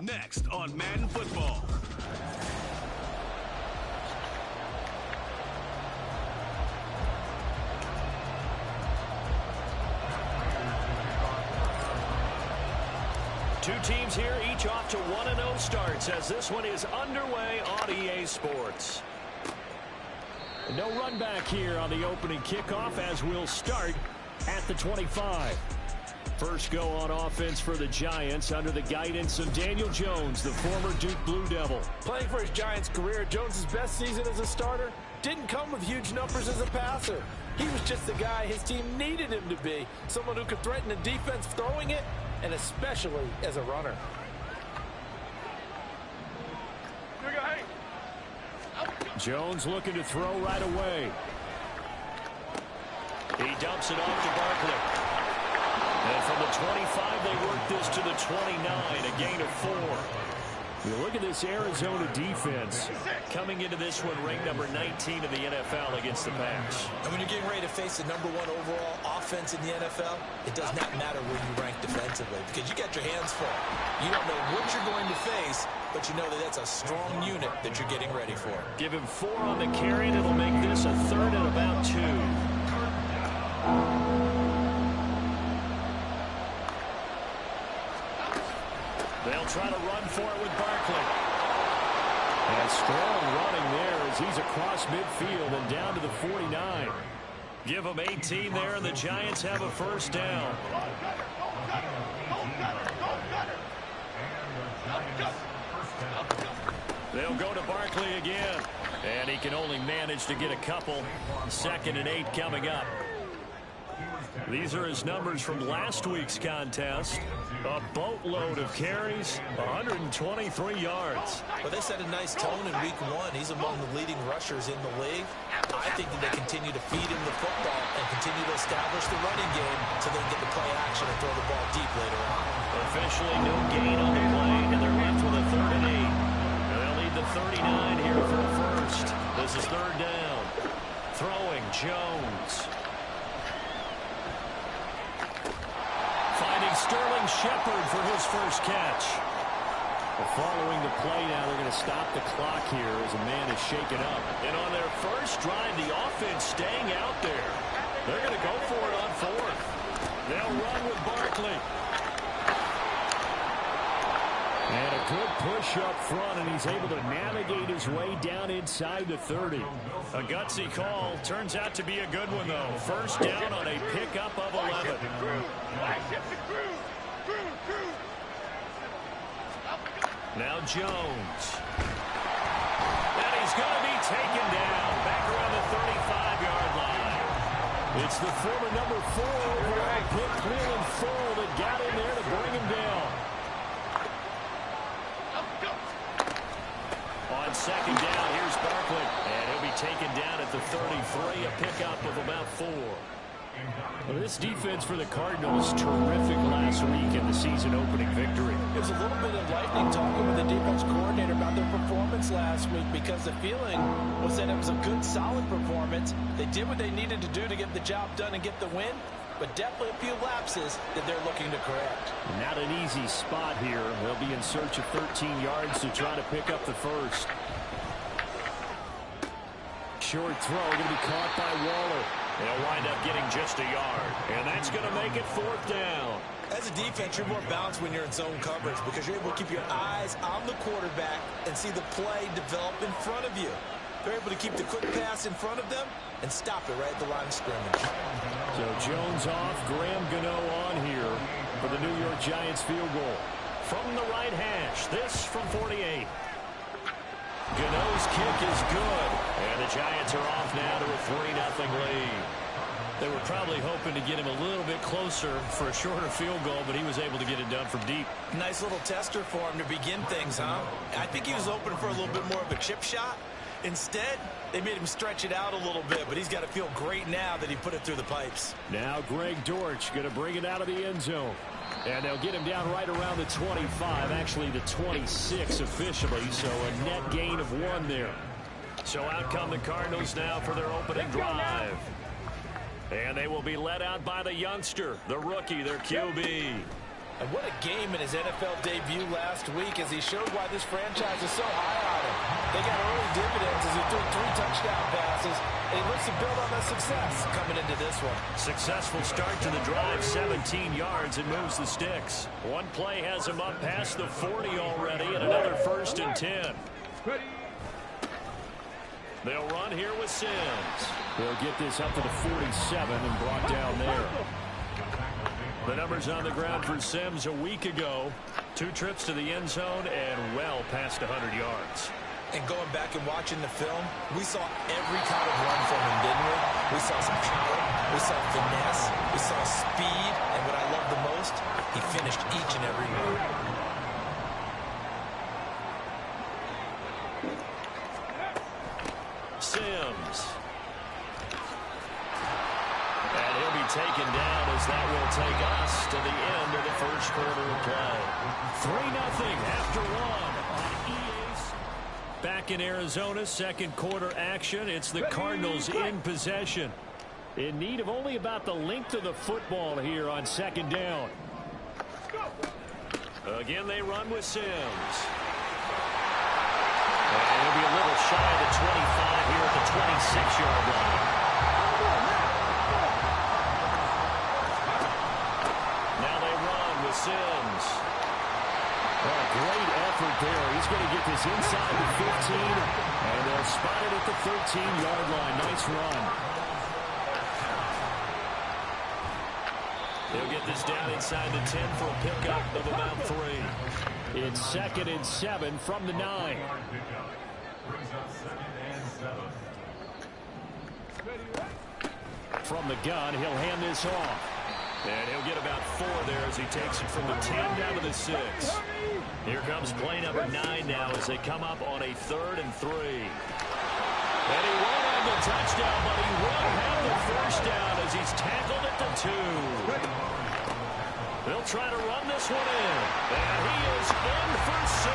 Next on Madden Football. Two teams here, each off to 1-0 starts as this one is underway on EA Sports. No run back here on the opening kickoff as we'll start at the 25. First go on offense for the Giants under the guidance of Daniel Jones, the former Duke Blue Devil. Playing for his Giants career, Jones' best season as a starter didn't come with huge numbers as a passer. He was just the guy his team needed him to be, someone who could threaten the defense throwing it, and especially as a runner. Jones looking to throw right away. He dumps it off to Barkley. And from the 25, they work this to the 29, a gain of 4. You look at this Arizona defense coming into this one ranked number 19 in the NFL against the pass. And when you're getting ready to face the #1 overall offense in the NFL, it does not matter where you rank defensively because you got your hands full. You don't know what you're going to face, but you know that that's a strong unit that you're getting ready for. Give him 4 on the carry, and it'll make this a 3rd and about 2. They'll try to run for it with Barkley. And strong running there as he's across midfield and down to the 49. Give them 18 there, and the Giants have a first down. They'll go to Barkley again. And he can only manage to get a couple. 2nd and 8 coming up. These are his numbers from last week's contest. A boatload of carries, 123 yards. Well, they set a nice tone in week 1. He's among the leading rushers in the league. I think that they continue to feed him the football and continue to establish the running game so they can get the play action and throw the ball deep later on. Officially no gain on the play, and they're left with a 3rd and 8. They'll need the 39 here for a first. This is 3rd down. Throwing Jones. Finding Sterling Shepard for his first catch. Well, following the play now, they're going to stop the clock here as a man is shaken up. And on their first drive, the offense staying out there. They're going to go for it on 4th. They'll run with Barkley. And a good push up front, and he's able to navigate his way down inside the 30. A gutsy call. Turns out to be a good one, though. First down on a pickup of 11. Now Jones. And he's going to be taken down. Back around the 35-yard line. It's the former number 4 overall pick, Cleveland Full, that got in there to bring him down. On 2nd down, here's Barkley. And he'll be taken down at the 33, a pickup of about 4. Well, this defense for the Cardinals, terrific last week in the season-opening victory. It was a little bit enlightening talking with the defense coordinator about their performance last week because the feeling was that it was a good, solid performance. They did what they needed to do to get the job done and get the win, but definitely a few lapses that they're looking to correct. Not an easy spot here. They'll be in search of 13 yards to try to pick up the first. Short throw going to be caught by Waller. They'll wind up getting just a yard, and that's going to make it 4th down. As a defense, you're more balanced when you're in zone coverage because you're able to keep your eyes on the quarterback and see the play develop in front of you. They're able to keep the quick pass in front of them and stop it right at the line of scrimmage. So Jones off, Graham Gano on here for the New York Giants field goal. From the right hash, this from 48. Gano's kick is good, and the Giants are off now to a 3-0 lead. They were probably hoping to get him a little bit closer for a shorter field goal, but he was able to get it done from deep. Nice little tester for him to begin things, huh? I think he was open for a little bit more of a chip shot. Instead, they made him stretch it out a little bit, but he's got to feel great now that he put it through the pipes. Now Greg Dortch going to bring it out of the end zone. And they'll get him down right around the 25, actually the 26 officially, so a net gain of 1 there. So out come the Cardinals now for their opening drive. And they will be led out by the youngster, the rookie, their QB. And what a game in his NFL debut last week as he showed why this franchise is so high on him. They got early dividends as he threw 3 touchdown passes, and he looks to build on that success coming into this one. Successful start to the drive, 17 yards, and moves the sticks. One play has him up past the 40 already, and another 1st and 10. They'll run here with Sims. They'll get this up to the 47 and brought down there. The numbers on the ground for Sims a week ago. 2 trips to the end zone and well past 100 yards. And going back and watching the film, we saw every kind of run from him, didn't we? We saw some power, we saw finesse, we saw speed, and what I love the most, he finished each and every one. Sims. And he'll be taken down as that will take us to the end of the first quarter of play. 3-0 after 1 on EA's. Back in Arizona, second quarter action. It's the Cardinals in possession. In need of only about the length of the football here on second down. Again, they run with Sims. And he'll be a little shy of the 25 here at the 26-yard line. Now they run with Sims. Well, a great effort there. He's going to get this inside the 15, and they'll spot it at the 13-yard line. Nice run. They'll get this down inside the 10 for a pickup of about 3. It's 2nd and 7 from the 9. From the gun, he'll hand this off. And he'll get about 4 there as he takes it from the 10 down to the 6. Here comes play number 9 now as they come up on a 3rd and 3. And he won't have the touchdown, but he will have the first down as he's tackled at the 2. They'll try to run this one in. And he is in for 6.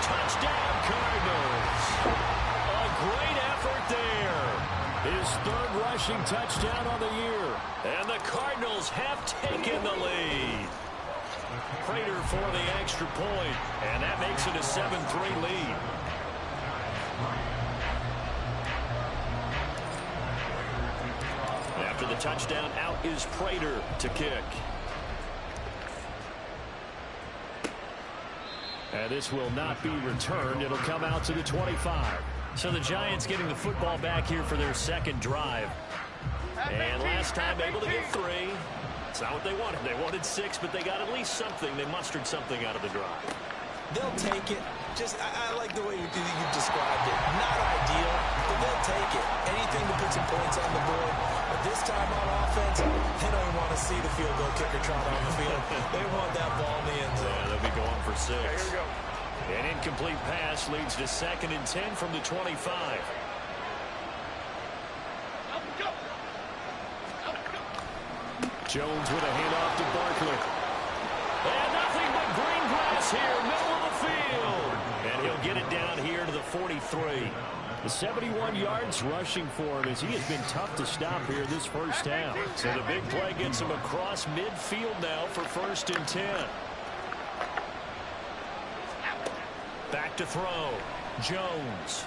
Touchdown, Cardinals. A great effort there. His 3rd rushing touchdown on the year. And the Cardinals have taken the lead. Prater for the extra point, and that makes it a 7-3 lead. After the touchdown, out is Prater to kick. And this will not be returned. It'll come out to the 25. So the Giants getting the football back here for their second drive. And last time able to get 3. It's not what they wanted. They wanted 6, but they got at least something. They mustered something out of the drive. They'll take it. I like the way you described it. Not ideal, but they'll take it. Anything to put some points on the board. But this time on offense, they don't even want to see the field goal kicker trot on the field. They want that ball in the end zone. Yeah, they'll be going for 6. Here we go. An incomplete pass leads to 2nd and 10 from the 25. Jones with a handoff to Barkley. And nothing but green grass here, middle of the field. And he'll get it down here to the 43. The 71 yards rushing for him as he has been tough to stop here this first half. So the big play gets him across midfield now for 1st and 10. Back to throw. Jones.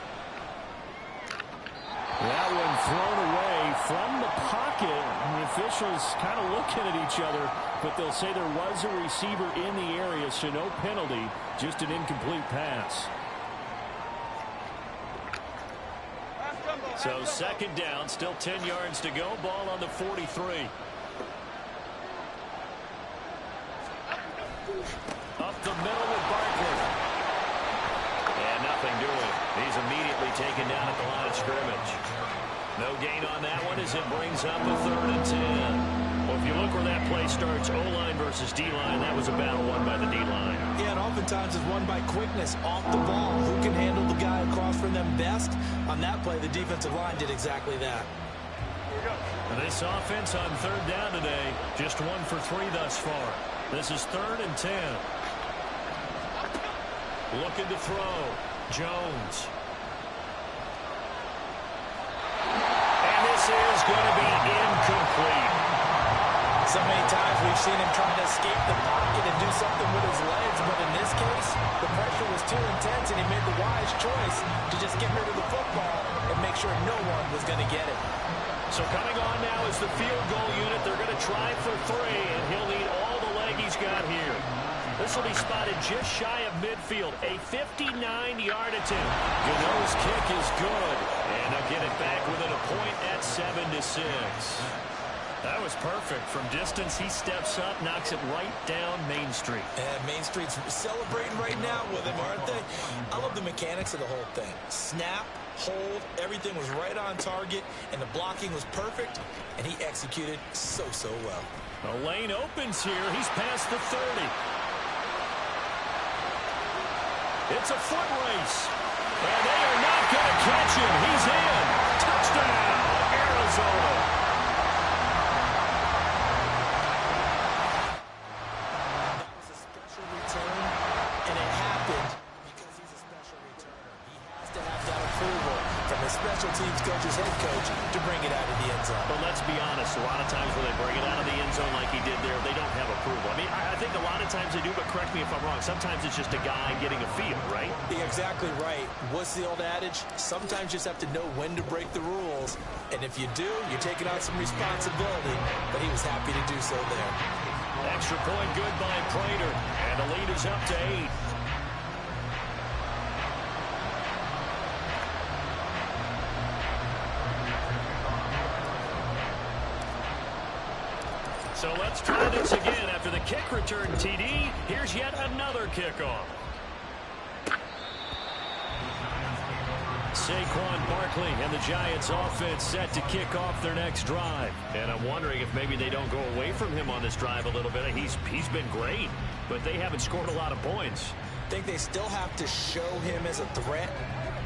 That one thrown away from the pocket. The officials kind of looking at each other, but they'll say there was a receiver in the area, so no penalty, just an incomplete pass. So 2nd down, still 10 yards to go. Ball on the 43. Up the middle with Barkley. And nothing doing. He's immediately taken down at the line of scrimmage. No gain on that one as it brings up a 3rd and 10. Well, if you look where that play starts, O-line versus D-line, that was a battle won by the D-line. Yeah, and oftentimes it's won by quickness off the ball. Who can handle the guy across from them best? On that play, the defensive line did exactly that. And this offense on 3rd down today, just 1 for 3 thus far. This is 3rd and 10. Looking to throw. Jones. And this is going to be incomplete. So many times we've seen him trying to escape the pocket and do something with his legs, but in this case, the pressure was too intense, and he made the wise choice to just get rid of the football and make sure no one was going to get it. So coming on now is the field goal unit. They're going to try for 3, and he'll need all the leg he's got here. This will be spotted just shy of midfield. A 59-yard attempt. Gano's kick is good, and they'll get it back within a point at 7-6. That was perfect. From distance, he steps up, knocks it right down Main Street. And Main Street's celebrating right now with him, aren't they? I love the mechanics of the whole thing. Snap, hold, everything was right on target, and the blocking was perfect, and he executed so well. The lane opens here. He's past the 30. It's a foot race. And they are not going to catch him. He's in. Touchdown, Arizona. Special teams coach's head coach to bring it out of the end zone. But let's be honest, a lot of times when they bring it out of the end zone like he did there, they don't have approval. I mean, I think a lot of times they do, but correct me if I'm wrong. Sometimes it's just a guy getting a feel, right? You're exactly right. What's the old adage? Sometimes you just have to know when to break the rules. And if you do, you're taking on some responsibility. But he was happy to do so there. Extra point good by Prater. And the lead is up to 8. So let's try this again. After the kick return TD, here's yet another kickoff. Saquon Barkley and the Giants offense set to kick off their next drive. And I'm wondering if maybe they don't go away from him on this drive a little bit. He's been great, but they haven't scored a lot of points. I think they still have to show him as a threat.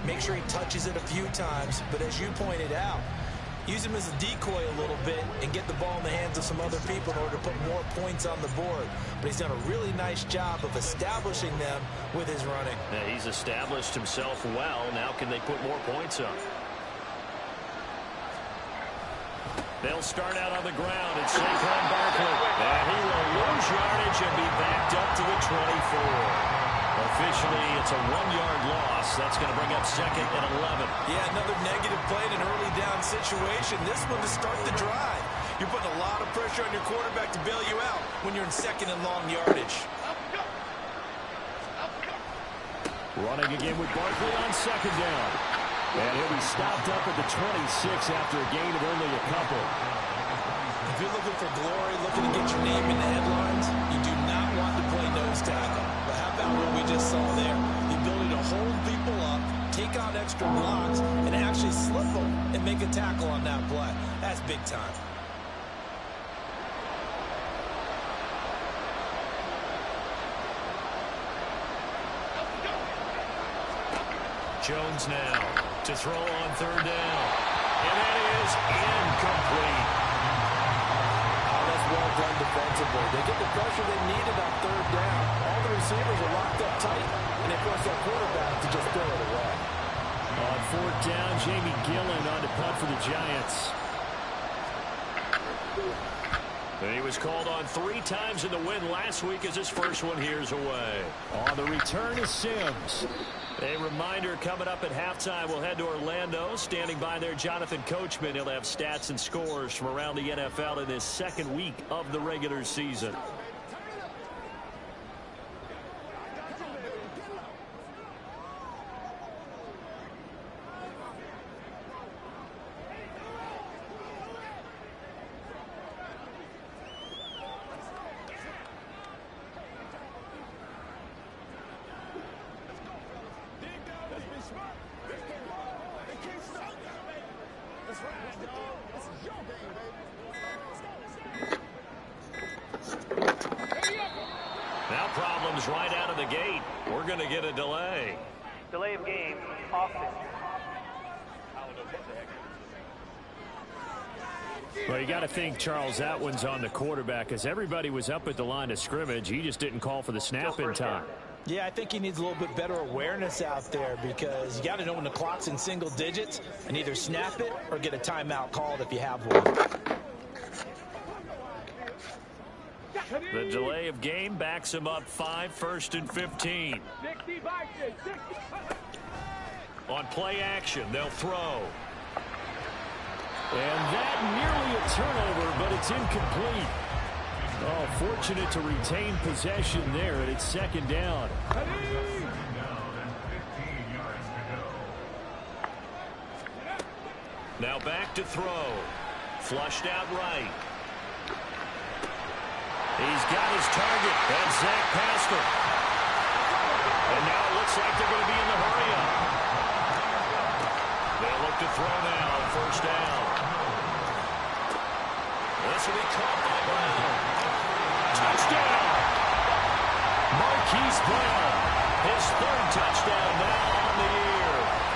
Make sure he touches it a few times. But as you pointed out, use him as a decoy a little bit and get the ball in the hands of some other people in order to put more points on the board. But he's done a really nice job of establishing them with his running. Yeah, he's established himself well. Now can they put more points up? They'll start out on the ground. It's Saquon Barkley. And he will lose yardage and be backed up to the 24. Officially, it's a 1-yard loss. That's going to bring up 2nd and 11. Yeah, another negative play in an early down situation. This one to start the drive. You're putting a lot of pressure on your quarterback to bail you out when you're in 2nd and long yardage. Running again with Barkley on 2nd down. And he'll be stopped up at the 26 after a gain of only a couple. If you're looking for glory, looking to get your name in the headlines, you do not want to play nose tackle. But how about what we just saw there? The ability to hold people up, take on extra blocks, and actually slip them and make a tackle on that play. That's big time. Jones now to throw on 3rd down. And that is incomplete. Well done defensively. They get the pressure they needed on 3rd down. All the receivers are locked up tight, and they force that quarterback to just throw it away. On 4th down, Jamie Gillen on to punt for the Giants. And he was called on 3 times in the win last week as his first one here's away. On the return is Sims. A reminder coming up at halftime, we'll head to Orlando. Standing by there, Jonathan Coachman. He'll have stats and scores from around the NFL in this 2nd week of the regular season. Now problems right out of the gate. We're going to get a delay. Delay of game, offense. Well, you got to think, Charles, that one's on the quarterback as everybody was up at the line of scrimmage. He just didn't call for the snap in time. Yeah, I think he needs a little bit better awareness out there because you got to know when the clock's in single digits and either snap it or get a timeout called if you have one. The delay of game backs him up 5, 1st and 15. On play action, they'll throw. And that nearly a turnover, but it's incomplete. Oh, fortunate to retain possession there, and it's 2nd down. Now back to throw. Flushed out right. He's got his target. That's Zach Pascal. And now it looks like they're going to be in the hurry-up. They'll look to throw now on 1st down. This will be caught by Brown. Touchdown! Marquise Brown. His 3rd touchdown now on the year.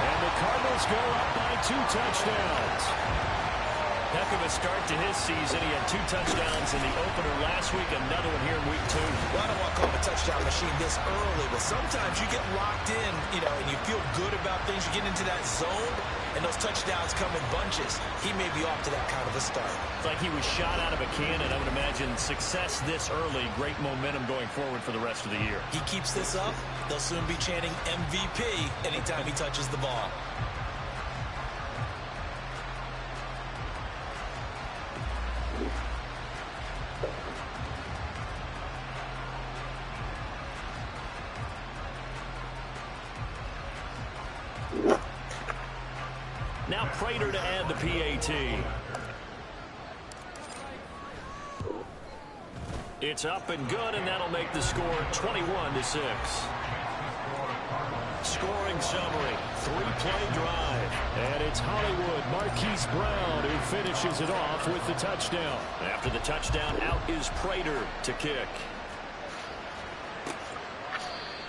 And the Cardinals go up by 2 touchdowns. Heck of a start to his season. He had 2 touchdowns in the opener last week, another one here in week 2. Well, I don't want to call him a touchdown machine this early, but sometimes you get locked in, and you feel good about things. You get into that zone, and those touchdowns come in bunches. He may be off to that kind of a start. It's like he was shot out of a cannon. I would imagine success this early, great momentum going forward for the rest of the year. He keeps this up, they'll soon be chanting MVP anytime he touches the ball. Now Prater to add the PAT. It's up and good, and that'll make the score 21-6. Scoring summary, 3-play drive. And it's Hollywood Marquise Brown who finishes it off with the touchdown. After the touchdown, out is Prater to kick.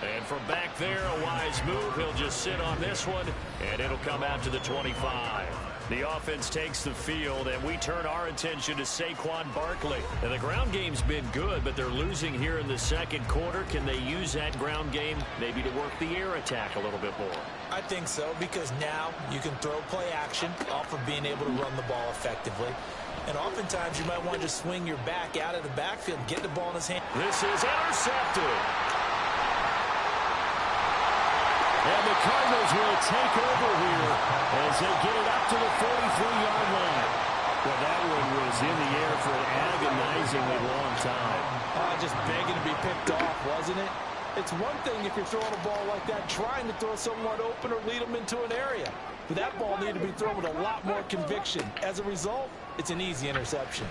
And from back there, a wise move. He'll just sit on this one, and it'll come out to the 25. The offense takes the field, and we turn our attention to Saquon Barkley. And the ground game's been good, but they're losing here in the 2nd quarter. Can they use that ground game maybe to work the air attack a little bit more? I think so, because now you can throw play action off of being able to run the ball effectively. And oftentimes you might want to just swing your back out of the backfield and get the ball in his hand. This is intercepted. And the Cardinals will take over here as they get it up to the 43-yard line. Well, that one was in the air for an agonizingly long time. Just begging to be picked off, wasn't it? It's one thing if you're throwing a ball like that, trying to throw someone open or lead them into an area. But that ball needed to be thrown with a lot more conviction. As a result, it's an easy interception.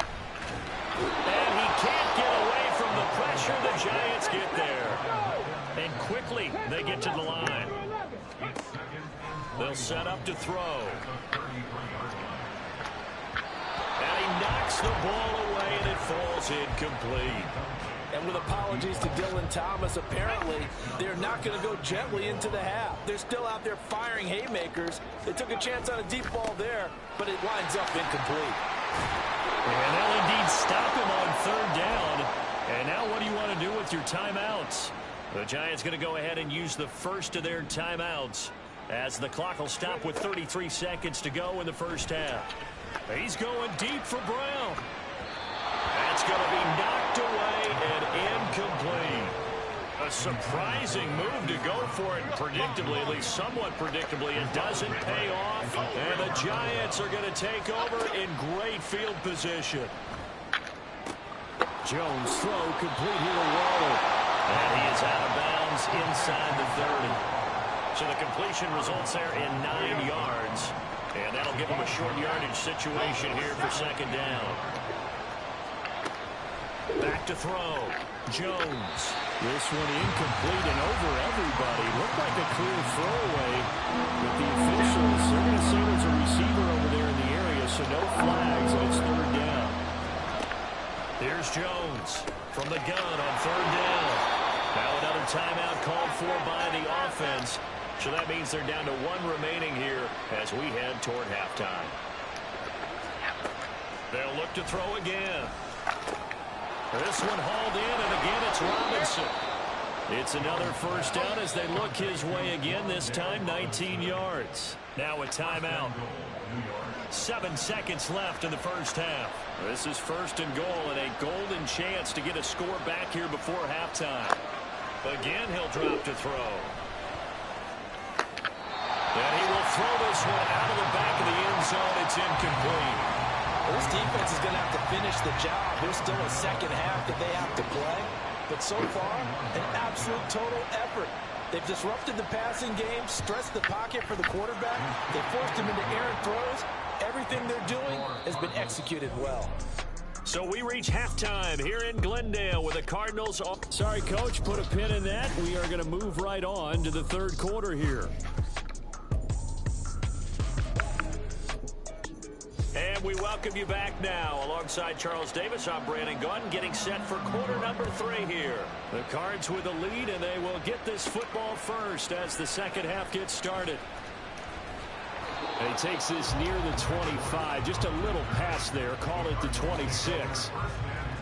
And he can't get away from the pressure. The Giants get there. And quickly, they get to the line. They'll set up to throw. And he knocks the ball away, and it falls incomplete. And with apologies to Dylan Thomas, apparently they're not going to go gently into the half. They're still out there firing haymakers. They took a chance on a deep ball there, but it winds up incomplete. And they'll indeed stop him on 3rd down. And now what do you want to do with your timeouts? The Giants going to go ahead and use the first of their timeouts as the clock will stop with 33 seconds to go in the 1st half. He's going deep for Brown. That's going to be knocked away and incomplete. A surprising move to go for it, predictably, at least somewhat predictably. It doesn't pay off, and the Giants are going to take over in great field position. Jones throw complete here to Waller. And he is out of bounds inside the 30. So the completion results there in 9 yards. And that'll give him a short yardage situation here for 2nd down. Back to throw. Jones. This one incomplete and over everybody. Looked like a clear throwaway. But the officials, they're going to say there's a receiver over there in the area, so no flags, and it's 3rd down. Here's Jones from the gun on 3rd down. Now another timeout called for by the offense. So that means they're down to 1 remaining here as we head toward halftime. They'll look to throw again. This one hauled in, and again it's Robinson. It's another first down as they look his way again, this time 19 yards. Now a timeout. 7 seconds left in the first half. This is first and goal and a golden chance to get a score back here before halftime. Again, he'll drop to throw. And he will throw this one out of the back of the end zone. It's incomplete. Well, this defense is going to have to finish the job. There's still a second half that they have to play. But so far, an absolute total effort. They've disrupted the passing game, stressed the pocket for the quarterback. They forced him into errant throws. Everything they're doing has been executed well. So we reach halftime here in Glendale with the Cardinals. Sorry, Coach, put a pin in that. We are going to move right on to the third quarter here. And we welcome you back now. Alongside Charles Davis, I'm Brandon Gunn, getting set for quarter number 3 here. The Cards with the lead, and they will get this football first as the second half gets started. And he takes this near the 25, just a little past there, call it the 26.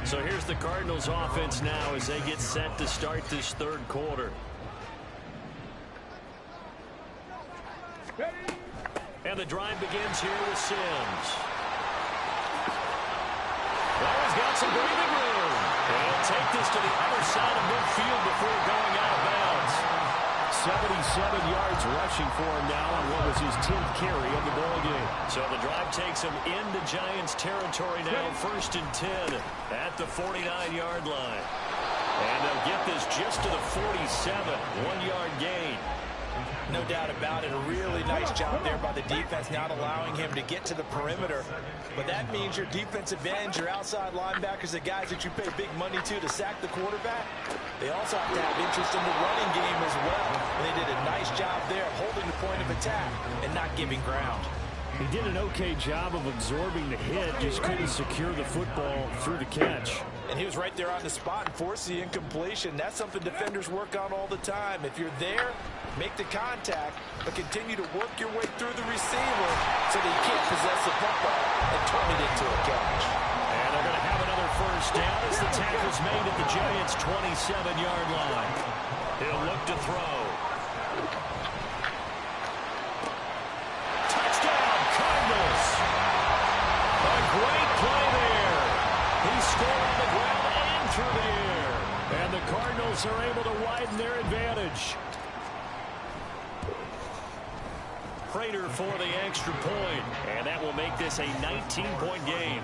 So here's the Cardinals offense now as they get set to start this third quarter. And the drive begins here with Sims. Well, he's got some breathing room. And he'll take this to the other side of midfield before going out of bounds. 77 yards rushing for him now on what was his 10th carry of the ball game. So the drive takes him into Giants territory now, first and 10 at the 49-yard line. And they'll get this just to the 47, 1-yard gain. No doubt about it. A really nice job there by the defense, not allowing him to get to the perimeter. But that means your defensive ends, your outside linebackers, the guys that you pay big money to sack the quarterback, they also have to have interest in the running game as well. And they did a nice job there of holding the point of attack and not giving ground. He did an okay job of absorbing the hit, just couldn't secure the football through the catch. And he was right there on the spot and forced the incompletion. That's something defenders work on all the time. If you're there, make the contact, but continue to work your way through the receiver so that you can't possess the football and turn it into a catch. And they're going to have another first down as the tackle's made at the Giants' 27-yard line. He'll look to throw. Touchdown, Cardinals! A great play there. He scored on the ground and through the air. And the Cardinals are able to widen their advantage. Prater for the extra point, and that will make this a 19-point game.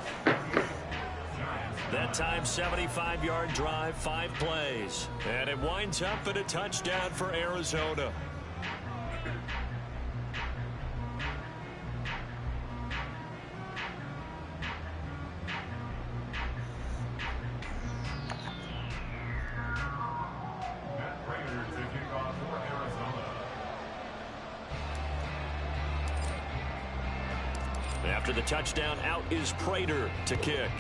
That time, 75-yard drive, 5 plays. And it winds up at a touchdown for Arizona. After the touchdown, out is Prater to kick.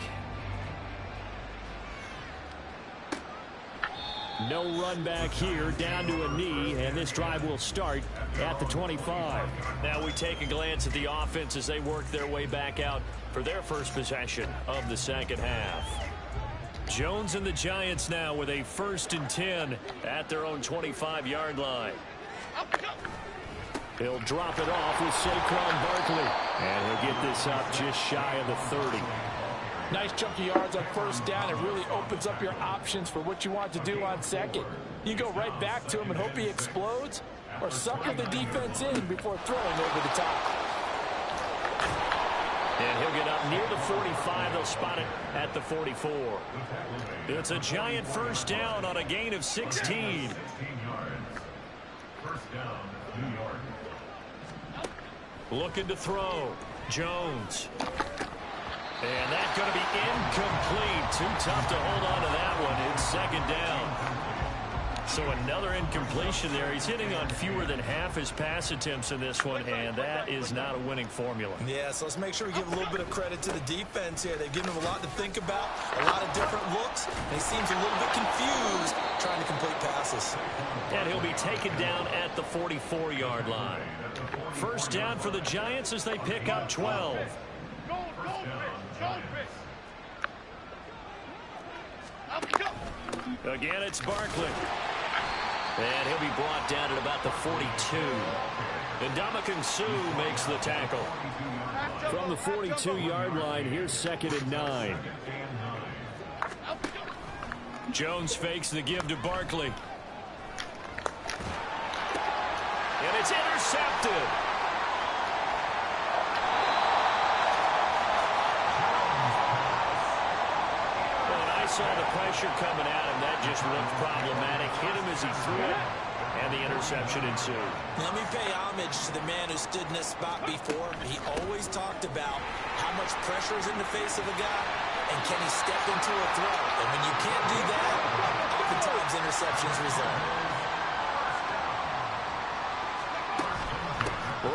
No run back here, down to a knee, and this drive will start at the 25. Now we take a glance at the offense as they work their way back out for their first possession of the second half. Jones and the Giants now with a 1st and 10 at their own 25-yard line. He'll drop it off with Saquon Barkley. And he'll get this up just shy of the 30. Nice chunk of yards on first down. It really opens up your options for what you want to do on second. You go right back to him and hope he explodes, or sucker the defense in before throwing over the top. And he'll get up near the 45. They'll spot it at the 44. It's a Giant first down on a gain of 16. First down, New York. Looking to throw. Jones. And that's going to be incomplete. Too tough to hold on to that one. It's second down. So another incompletion there. He's hitting on fewer than half his pass attempts in this one, and that is not a winning formula. Yeah, so let's make sure we give a little bit of credit to the defense here. They've given him a lot to think about, a lot of different looks, and he seems a little bit confused trying to complete passes. And he'll be taken down at the 44-yard line. First down for the Giants as they pick up 12. Again, it's Barkley. And he'll be brought down at about the 42. And Ndamukong Suh makes the tackle. From the 42-yard line, here's 2nd and 9. Jones fakes the give to Barkley. And it's intercepted. When I saw the pressure coming at him, that just looked problematic. Hit him as he threw it, and the interception ensued. Let me pay homage to the man who stood in this spot before. He always talked about how much pressure is in the face of a guy, and can he step into a throw? And when you can't do that, oftentimes interceptions result.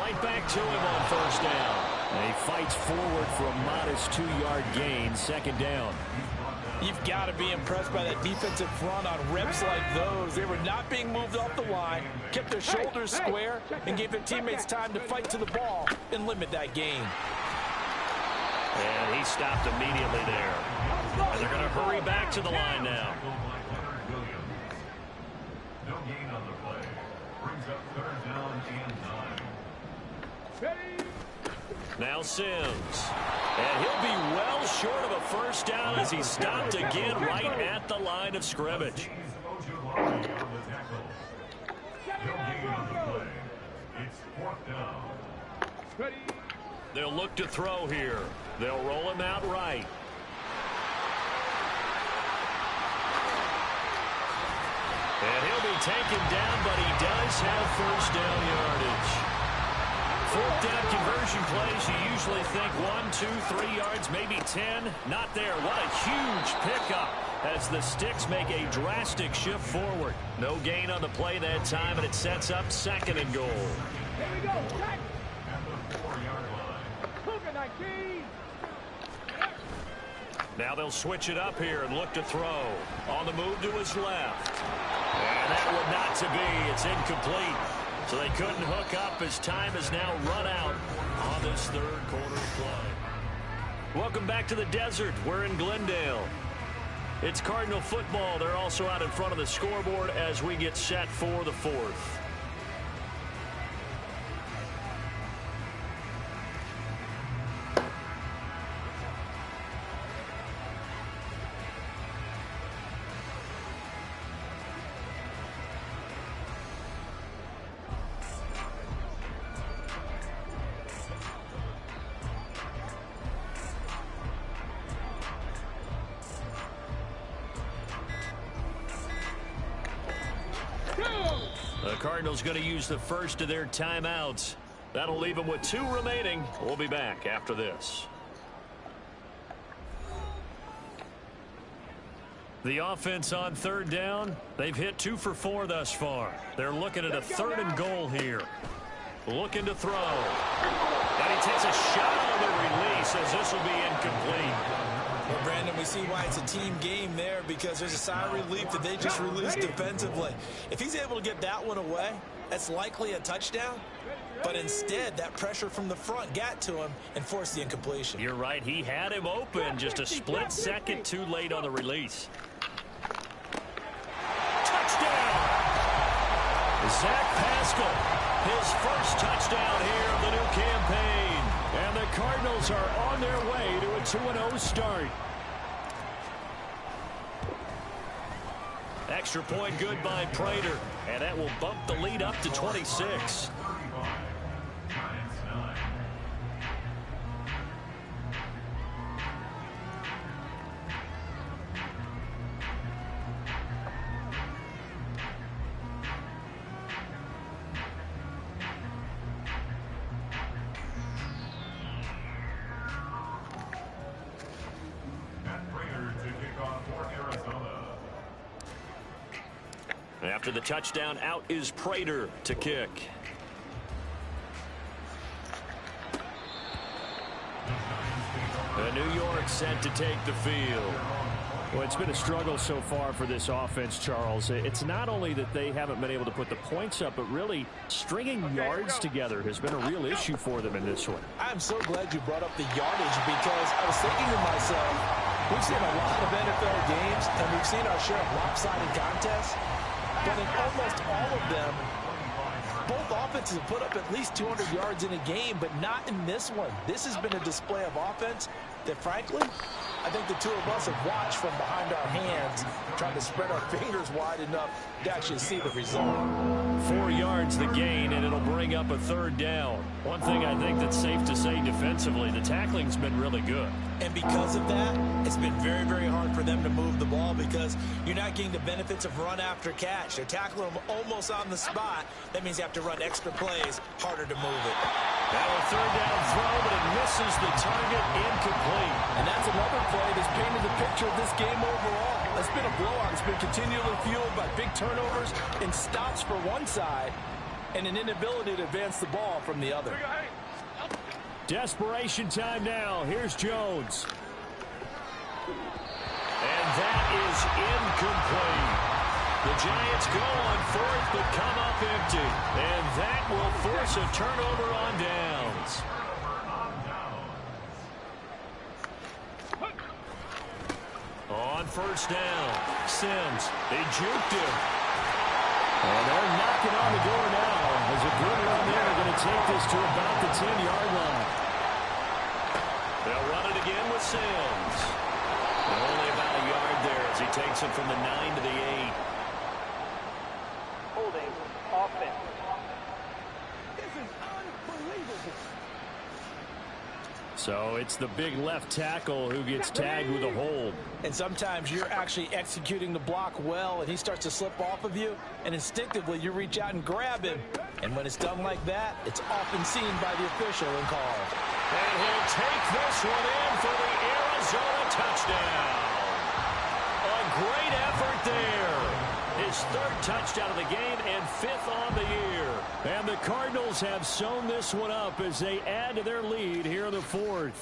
Right back to him on first down. And he fights forward for a modest 2-yard gain, 2nd down. You've got to be impressed by that defensive front on reps like those. They were not being moved off the line, kept their shoulders square, and gave their teammates time to fight to the ball and limit that gain. And he stopped immediately there. And they're going to hurry back to the line now. No gain on the play. Brings up 3rd down and 9. Now Sims. And he'll be well short of a first down as he stopped again right at the line of scrimmage. No gain on the play. It's 4th down. They'll look to throw here. They'll roll him out right. And he'll be taken down, but he does have first down yardage. 4th down conversion plays, you usually think 1, 2, 3 yards, maybe 10. Not there. What a huge pickup as the Sticks make a drastic shift forward. No gain on the play that time, and it sets up 2nd and goal. Here we go. Check. At the 4-yard line. Cougar 19. Now they'll switch it up here and look to throw. On the move to his left. And that one not to be. It's incomplete. So they couldn't hook up as time has now run out on this 3rd quarter of play. Welcome back to the desert. We're in Glendale. It's Cardinal football. They're also out in front of the scoreboard as we get set for the 4th. The Cardinals going to use the first of their timeouts. That'll leave them with 2 remaining. We'll be back after this. The offense on 3rd down. They've hit 2 for 4 thus far. They're looking at a 3rd and goal here. Looking to throw. And he takes a shot on the release as this will be incomplete. Well, Brandon, we see why it's a team game there, because there's a sigh of relief that they just released defensively. If he's able to get that one away, that's likely a touchdown. But instead, that pressure from the front got to him and forced the incompletion. You're right. He had him open. Just a split second too late on the release. Touchdown! Zach Pascal, his first touchdown here of the new campaign. And the Cardinals are on their way to a 2-0 start. Extra point good by Prater. And that will bump the lead up to 26. After the touchdown, out is Prater to kick. New York set to take the field. Well, it's been a struggle so far for this offense, Charles. It's not only that they haven't been able to put the points up, but really stringing yards together has been a real issue for them in this one. I'm so glad you brought up the yardage, because I was thinking to myself, we've seen a lot of NFL games, and we've seen our share of lopsided contests. but in almost all of them, both offenses have put up at least 200 yards in a game, but not in this one. This has been a display of offense that, frankly, I think the two of us have watched from behind our hands, trying to spread our fingers wide enough to actually see the result. 4 yards the gain, and it'll bring up a third down. One thing I think that's safe to say defensively, the tackling's been really good. And because of that, it's been very, very hard for them to move the ball because you're not getting the benefits of run after catch. They're tackling them almost on the spot. That means you have to run extra plays, harder to move it. Now a third down throw, but it misses the target, incomplete. And that's another play that's painted the picture of this game overall. It's been a blowout. It's been continually fueled by big turnovers and stops for one side and an inability to advance the ball from the other. Desperation time now. Here's Jones. And that is incomplete. The Giants go on fourth, but come up empty. And that will force a turnover on downs. On first down, Sims, they juked him. And they're knocking on the door now. As a good run there, going to take this to about the 10-yard line. They'll run it again with Sims. And only about a yard there as he takes it from the 9 to the 8. Holding offense. This is unbelievable. So it's the big left tackle who gets tagged with a hold. And sometimes you're actually executing the block well, and he starts to slip off of you, and instinctively you reach out and grab him. And when it's done like that, it's often seen by the official and called. And he'll take this one in for the Arizona touchdown. A great effort there. His third touchdown of the game and 5th on the year. And the Cardinals have sewn this one up as they add to their lead here in the 4th.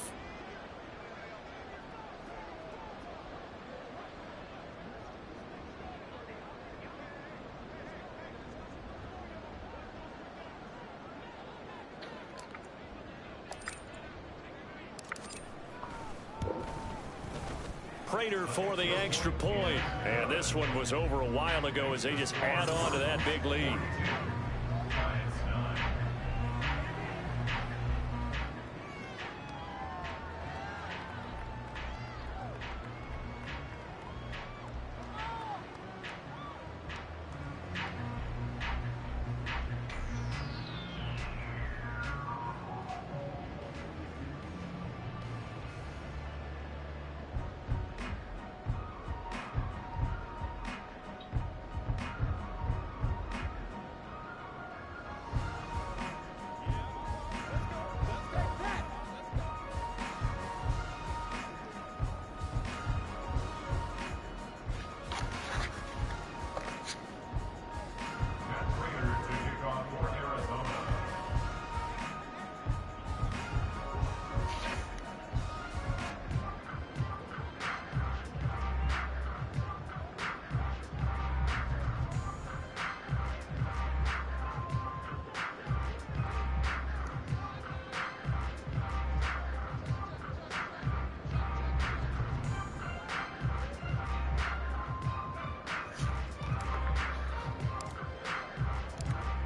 Prater for the extra point. And this one was over a while ago as they just add on to that big lead.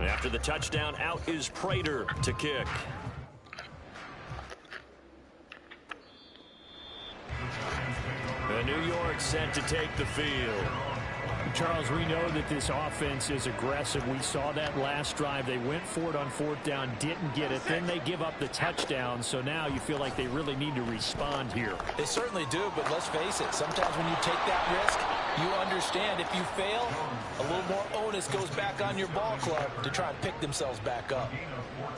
After the touchdown, out is Prater to kick. New York set to take the field. Charles, we know that this offense is aggressive. We saw that last drive. They went for it on 4th down, didn't get it. Then they give up the touchdown. So now you feel like they really need to respond here. They certainly do, but let's face it. Sometimes when you take that risk, you understand if you fail, a little more onus goes back on your ball club to try and pick themselves back up.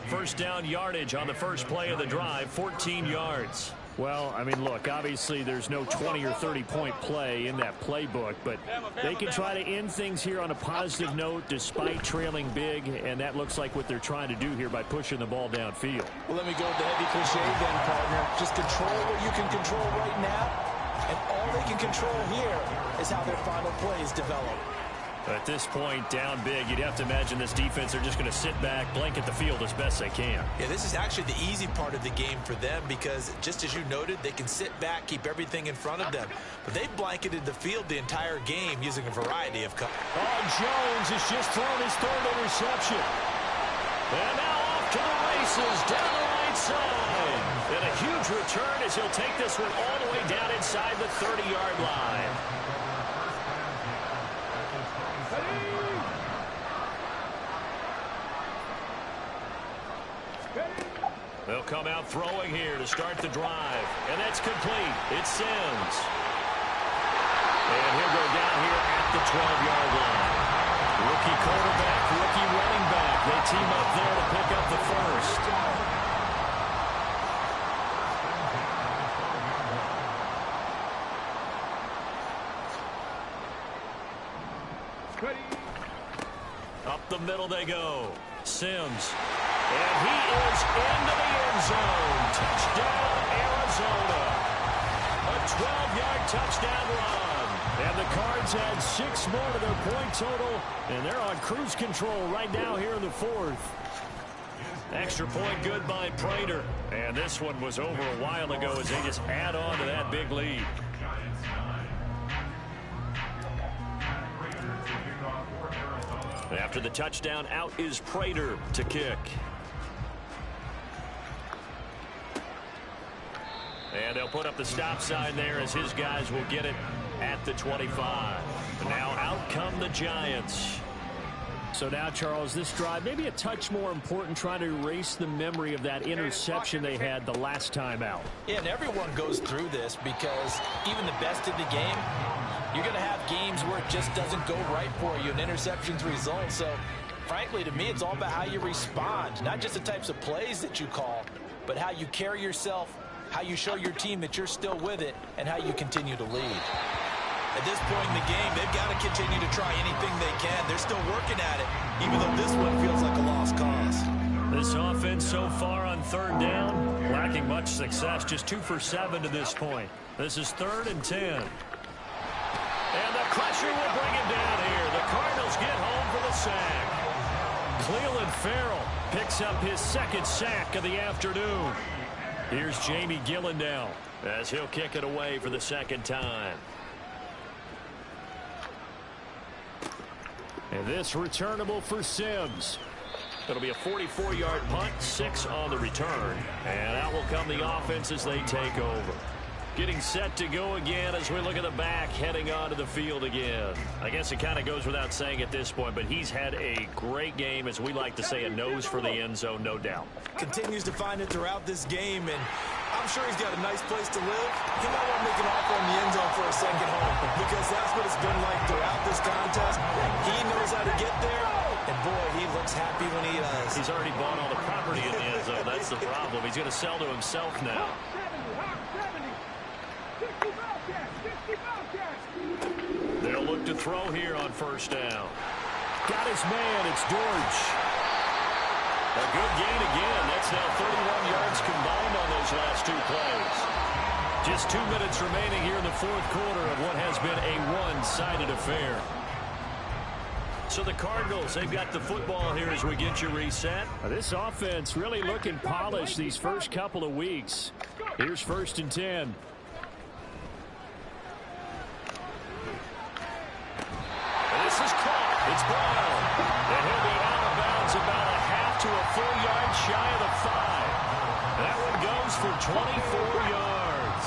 First down yardage on the first play of the drive, 14 yards. Well, I mean, look, obviously there's no 20 or 30-point play in that playbook, but they can try to end things here on a positive note despite trailing big, and that looks like what they're trying to do here by pushing the ball downfield. Well, let me go with the heavy cliche then, partner. Just control what you can control right now, and all they can control here is how their final plays develop. At this point, down big, you'd have to imagine this defense are just going to sit back, blanket the field as best they can. Yeah, this is actually the easy part of the game for them because, just as you noted, they can sit back, keep everything in front of them. But they've blanketed the field the entire game using a variety of covers. Oh, Jones has just thrown his third interception. And now off to the races down the right side. And a huge return as he'll take this one all the way down inside the 30-yard line. They'll come out throwing here to start the drive. And that's complete. It's Sims. And he'll go down here at the 12-yard line. Rookie quarterback, rookie running back. They team up there to pick up the first. Up the middle they go. Sims. And he is into the end zone. Touchdown, Arizona. A 12-yard touchdown run. And the Cards had 6 more to their point total, and they're on cruise control right now here in the fourth. Extra point good by Prater. And this one was over a while ago as they just add on to that big lead. After the touchdown, out is Prater to kick. And they'll put up the stop sign there as his guys will get it at the 25. And now out come the Giants. So now, Charles, this drive maybe a touch more important, trying to erase the memory of that interception they had the last time out. Yeah, and everyone goes through this because even the best in the game, you're going to have games where it just doesn't go right for you, and interceptions result. So, frankly, to me, it's all about how you respond, not just the types of plays that you call, but how you carry yourself, how you show your team that you're still with it, and how you continue to lead. At this point in the game, they've got to continue to try anything they can. They're still working at it, even though this one feels like a lost cause. This offense so far on third down, lacking much success, just 2 for 7 to this point. This is 3rd and 10. And the pressure will bring him down here. The Cardinals get home for the sack. Cleveland Farrell picks up his 2nd sack of the afternoon. Here's Jamie Gillandale as he'll kick it away for the 2nd time. And this returnable for Sims. It'll be a 44-yard punt, 6 on the return. And out will come the offense as they take over. Getting set to go again as we look at the back, heading onto the field again. I guess it kind of goes without saying at this point, but he's had a great game, as we like to say, a nose for the end zone, no doubt. Continues to find it throughout this game, and I'm sure he's got a nice place to live. He might want to make an offer in the end zone for a second home, because that's what it's been like throughout this contest. He knows how to get there, and boy, he looks happy when he does. He's already bought all the property in the end zone. That's the problem. He's going to sell to himself now. They'll look to throw here on 1st down. Got his man. It's George. A good gain again. That's now 31 yards combined on those last 2 plays. Just 2 minutes remaining here in the 4th quarter of what has been a one-sided affair. So the Cardinals, they've got the football here as we get you reset. This offense really looking polished these first couple of weeks. Here's 1st and 10. This is caught. It's Brown. And he'll be out of bounds about a half to a full yard shy of the 5. That one goes for 24 yards.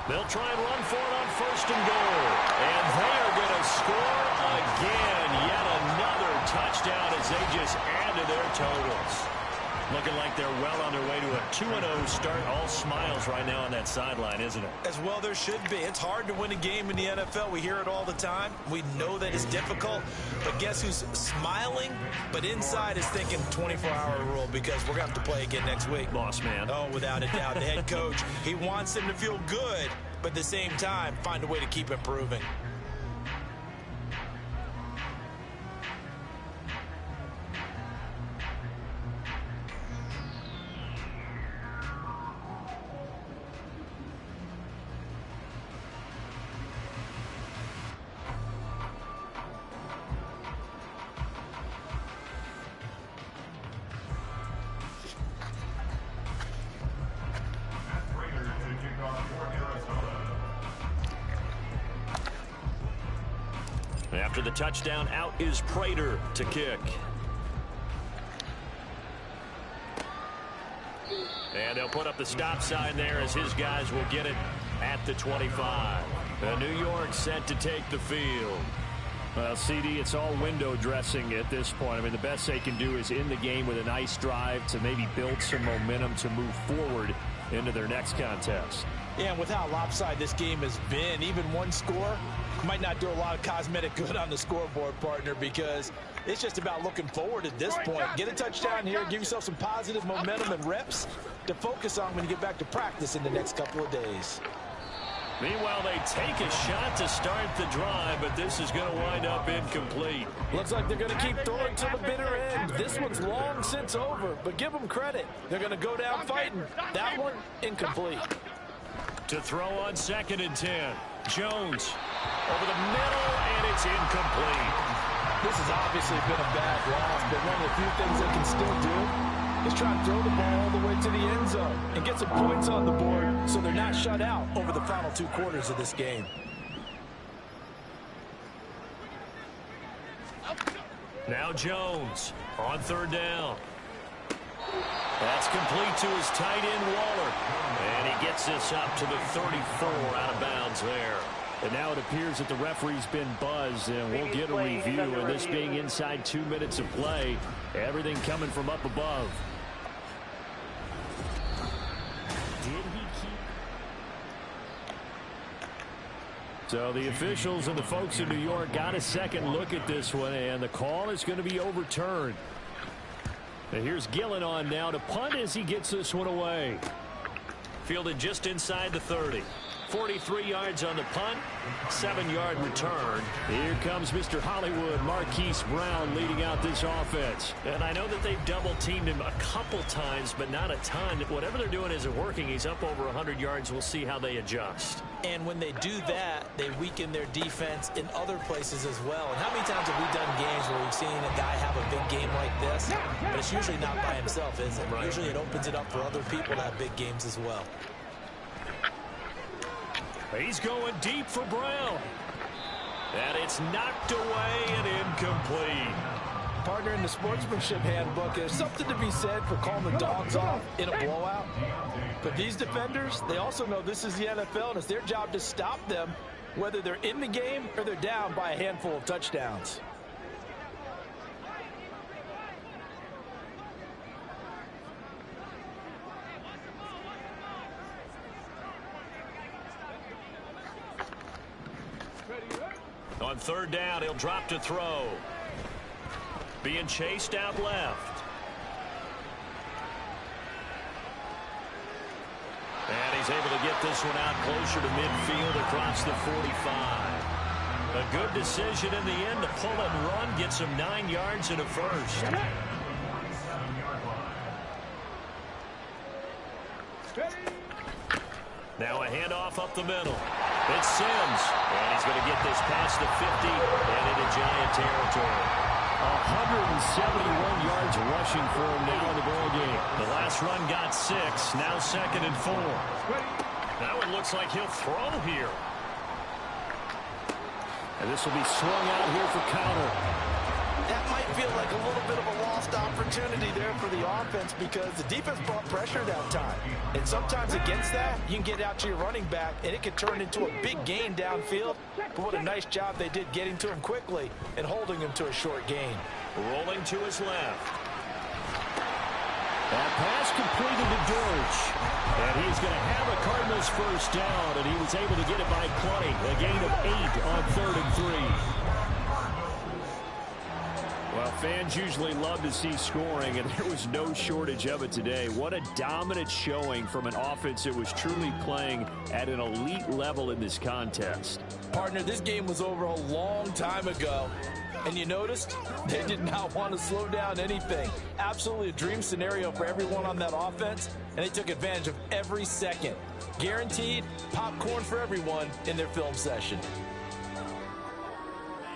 They'll try and run for it on 1st and goal. And they are going to score again. Yet another touchdown as they just add to their totals. Looking like they're well on their way to a 2-0 start. All smiles right now on that sideline, isn't it? As well there should be. It's hard to win a game in the NFL. We hear it all the time. We know that it's difficult. But guess who's smiling? But inside is thinking 24-hour rule, because we're going to have to play again next week. Boss man. Oh, without a doubt. The head coach, he wants them to feel good, but at the same time, find a way to keep improving. After the touchdown, out is Prater to kick. And they'll put up the stop sign there as his guys will get it at the 25. New York set to take the field. Well, CD, it's all window dressing at this point. I mean, the best they can do is end the game with a nice drive to maybe build some momentum to move forward into their next contest. Yeah, and with how lopsided this game has been, even one score might not do a lot of cosmetic good on the scoreboard, partner, because it's just about looking forward at this point. Get a touchdown here, give yourself some positive momentum and reps to focus on when you get back to practice in the next couple of days. Meanwhile, they take a shot to start the drive, but this is going to wind up incomplete. Looks like they're going to keep throwing to the bitter end. This one's long since over, but give them credit. They're going to go down fighting. That one, incomplete. To throw on 2nd and 10. Jones over the middle, and it's incomplete. This has obviously been a bad loss, but one of the few things they can still do is try to throw the ball all the way to the end zone and get some points on the board so they're not shut out over the final 2 quarters of this game. Now Jones on 3rd down. That's complete to his tight end, Waller. And he gets this up to the 34 out of bounds there. And now it appears that the referee's been buzzed, and we'll get a review. And this being inside 2 minutes of play, everything coming from up above. Did he keep? So the officials and the folks in New York got a second look at this one, and the call is going to be overturned. And here's Gillen on now to punt as he gets this one away. Fielded just inside the 30. 43 yards on the punt, 7-yard return. Here comes Mr. Hollywood, Marquise Brown, leading out this offense. And I know that they've double-teamed him a couple times, but not a ton. Whatever they're doing isn't working. He's up over 100 yards. We'll see how they adjust. And when they do that, they weaken their defense in other places as well. And how many times have we done games where we've seen a guy have a big game like this? But it's usually not by himself, is it? Right. Usually it opens it up for other people to have big games as well. He's going deep for Brown. And it's knocked away and incomplete. Partner, in the sportsmanship handbook, there's something to be said for calling the dogs off in a blowout. But these defenders, they also know this is the NFL, and it's their job to stop them, whether they're in the game or they're down by a handful of touchdowns. On 3rd down, he'll drop to throw. Being chased out left. And he's able to get this one out closer to midfield across the 45. A good decision in the end to pull and run, gets him 9 yards and a first. Now a handoff up the middle. It's Sims, and he's going to get this past the 50 and into Giant territory. 171 yards rushing for him now in the ball game. The last run got 6, now 2nd and 4. Now it looks like he'll throw here. And this will be swung out here for counter. That might feel like a little bit of a lost opportunity there for the offense because the defense brought pressure that time. And sometimes against that, you can get out to your running back, and it could turn into a big gain downfield. But what a nice job they did getting to him quickly and holding him to a short gain. Rolling to his left. That pass completed to Dortch. And he's going to have a Cardinals first down, and he was able to get it by 20. A gain of 8 on 3rd and 3. Well, fans usually love to see scoring, and there was no shortage of it today. What a dominant showing from an offense that was truly playing at an elite level in this contest. Partner, this game was over a long time ago. And you noticed they did not want to slow down anything. Absolutely a dream scenario for everyone on that offense, and they took advantage of every second. Guaranteed popcorn for everyone in their film session.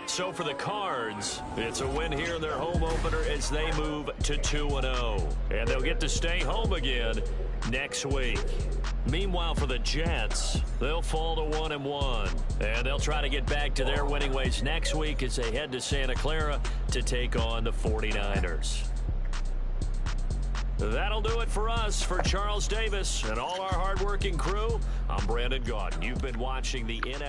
So for the Cards, it's a win here in their home opener as they move to 2-0. And they'll get to stay home again next week. Meanwhile, for the Jets, they'll fall to 1-1. And they'll try to get back to their winning ways next week as they head to Santa Clara to take on the 49ers. That'll do it for us. For Charles Davis and all our hardworking crew, I'm Brandon Gaudin. You've been watching the NFL.